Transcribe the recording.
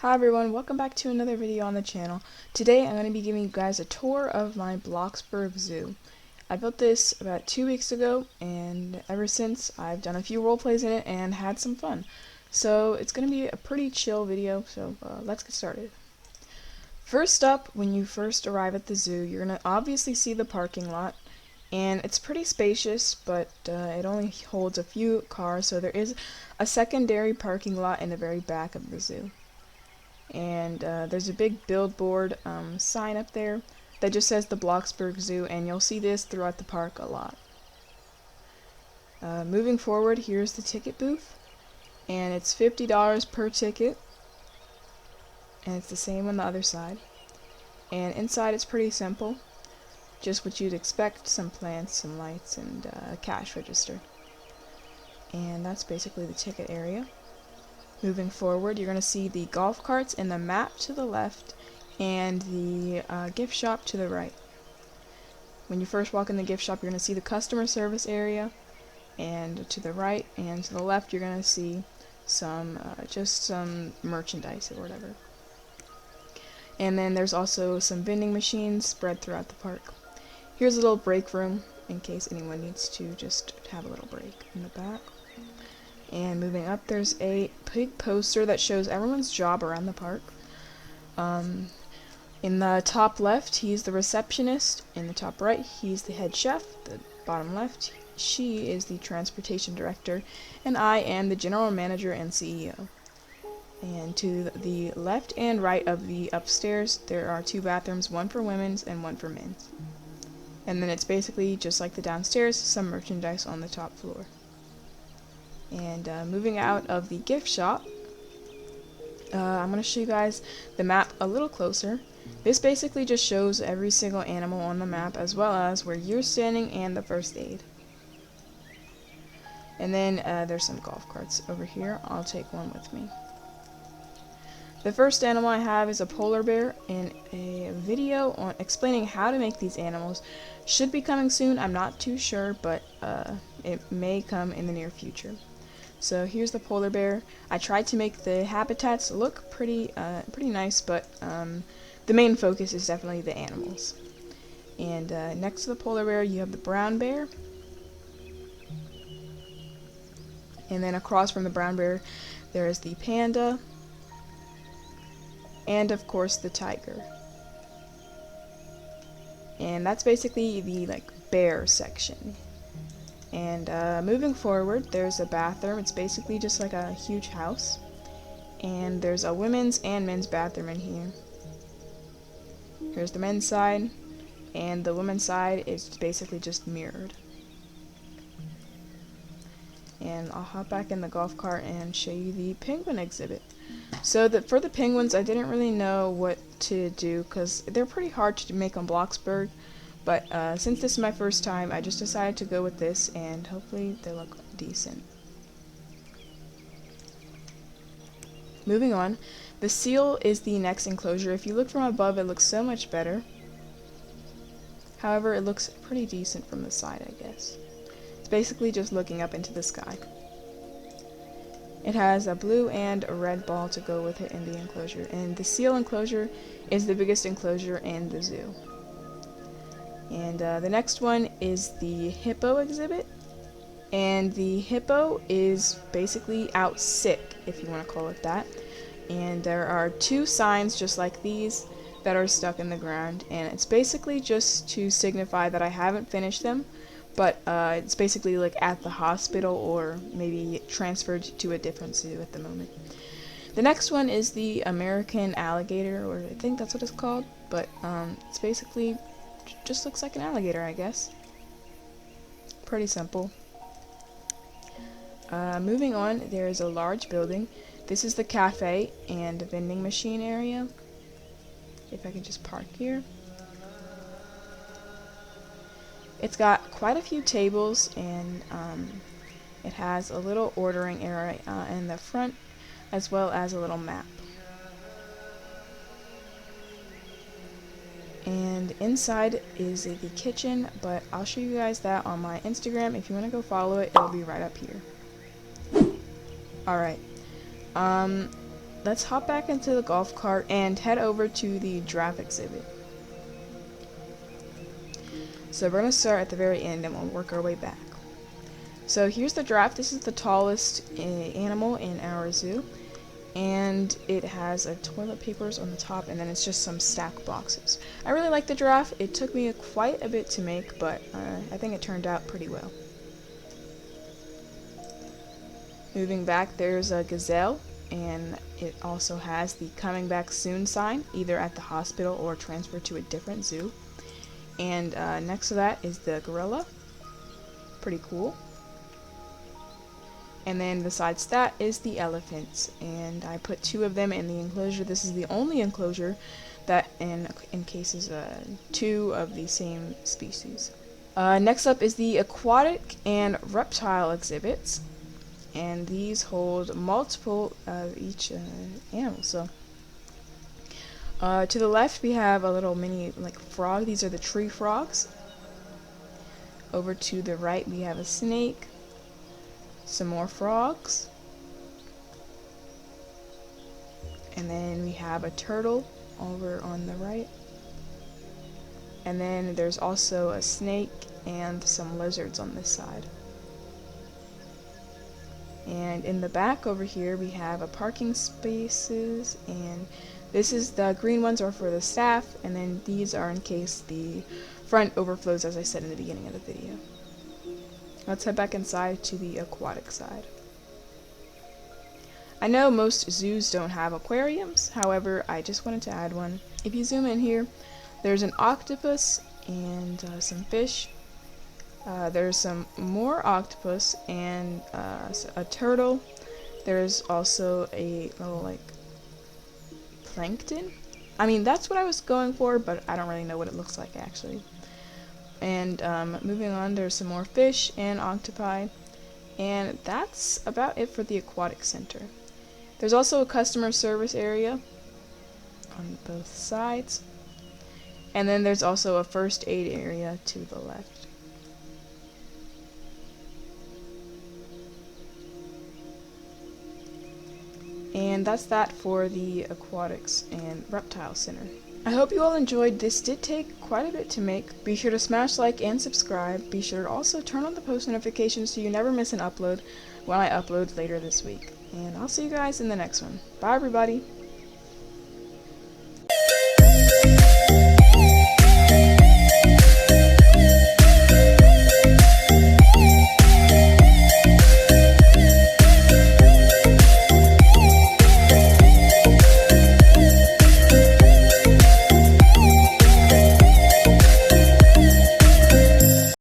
Hi everyone, welcome back to another video on the channel. Today I'm going to be giving you guys a tour of my Bloxburg zoo. I built this about 2 weeks ago, and ever since I've done a few role plays in it and had some fun. So it's going to be a pretty chill video, so let's get started. First up, when you first arrive at the zoo, you're going to obviously see the parking lot. And it's pretty spacious, but it only holds a few cars, so there is a secondary parking lot in the very back of the zoo. And there's a big billboard sign up there that just says the Bloxburg Zoo, and you'll see this throughout the park a lot. Moving forward, here's the ticket booth, and it's $50 per ticket, and it's the same on the other side. And inside it's pretty simple, just what you'd expect: some plants, some lights, and a cash register. And that's basically the ticket area. Moving forward, you're going to see the golf carts and the map to the left, and the gift shop to the right. When you first walk in the gift shop, you're going to see the customer service area, and to the right and to the left you're going to see just some merchandise or whatever. And then there's also some vending machines spread throughout the park. Here's a little break room in case anyone needs to just have a little break in the back. And moving up, there's a big poster that shows everyone's job around the park. In the top left, he's the receptionist. In the top right, he's the head chef. The bottom left, she is the transportation director. And I am the general manager and CEO. And to the left and right of the upstairs, there are 2 bathrooms, one for women's and one for men's. And then it's basically just like the downstairs, some merchandise on the top floor. And moving out of the gift shop, I'm going to show you guys the map a little closer. This basically just shows every single animal on the map, as well as where you're standing and the first aid. And then there's some golf carts over here. I'll take one with me. The first animal I have is a polar bear, and a video on explaining how to make these animals should be coming soon. I'm not too sure, but it may come in the near future. So here's the polar bear. I tried to make the habitats look pretty nice, but the main focus is definitely the animals. And next to the polar bear, you have the brown bear. And then across from the brown bear, there is the panda. And of course, the tiger. And that's basically the bear section. And moving forward, there's a bathroom. It's basically just like a huge house. And there's a women's and men's bathroom in here. Here's the men's side, and the women's side is basically just mirrored. And I'll hop back in the golf cart and show you the penguin exhibit. So for the penguins, I didn't really know what to do because they're pretty hard to make on Bloxburg. But since this is my first time, I just decided to go with this, and hopefully they look decent. Moving on, the seal is the next enclosure. If you look from above, it looks so much better. However, it looks pretty decent from the side, I guess. It's basically just looking up into the sky. It has a blue and a red ball to go with it in the enclosure, and the seal enclosure is the biggest enclosure in the zoo. And the next one is the Hippo Exhibit, and the hippo is basically out sick, if you want to call it that. And there are 2 signs just like these that are stuck in the ground, and it's basically just to signify that I haven't finished them, but it's basically like at the hospital or maybe transferred to a different zoo at the moment. The next one is the American alligator, or I think that's what it's called, but it's basically just looks like an alligator, I guess. Pretty simple. Moving on, there is a large building. This is the cafe and vending machine area. If I can just park here. It's got quite a few tables, and it has a little ordering area in the front, as well as a little map. And inside is the kitchen, but I'll show you guys that on my Instagram. If you want to go follow it, it'll be right up here. Alright. let's hop back into the golf cart and head over to the giraffe exhibit. So we're going to start at the very end and we'll work our way back. So here's the giraffe. This is the tallest animal in our zoo, and it has toilet papers on the top, and then it's just some stack boxes. I really like the giraffe. It took me quite a bit to make, but I think it turned out pretty well. Moving back, there's a gazelle, and it also has the coming back soon sign, either at the hospital or transferred to a different zoo. And next to that is the gorilla. Pretty cool. And then besides that is the elephants, and I put 2 of them in the enclosure. This is the only enclosure that encases 2 of the same species. Next up is the aquatic and reptile exhibits, and these hold multiple of each animal. So to the left we have a little mini frog. These are the tree frogs. Over to the right we have a snake, some more frogs, and then we have a turtle over on the right, and then there's also a snake and some lizards on this side. And in the back over here we have a parking spaces, and this is the green ones are for the staff, and then these are in case the front overflows, as I said in the beginning of the video. Let's head back inside to the aquatic side. I know most zoos don't have aquariums, however, I just wanted to add one. If you zoom in here, there's an octopus and some fish. There's some more octopus and a turtle. There's also a little plankton. I mean, that's what I was going for, but I don't really know what it looks like actually. And moving on, there's some more fish and octopi, and that's about it for the aquatic center. There's also a customer service area on both sides, and then there's also a first aid area to the left. And that's that for the aquatics and reptile center. I hope you all enjoyed. This did take quite a bit to make. Be sure to smash like and subscribe. Be sure to also turn on the post notifications so you never miss an upload when I upload later this week. And I'll see you guys in the next one. Bye everybody!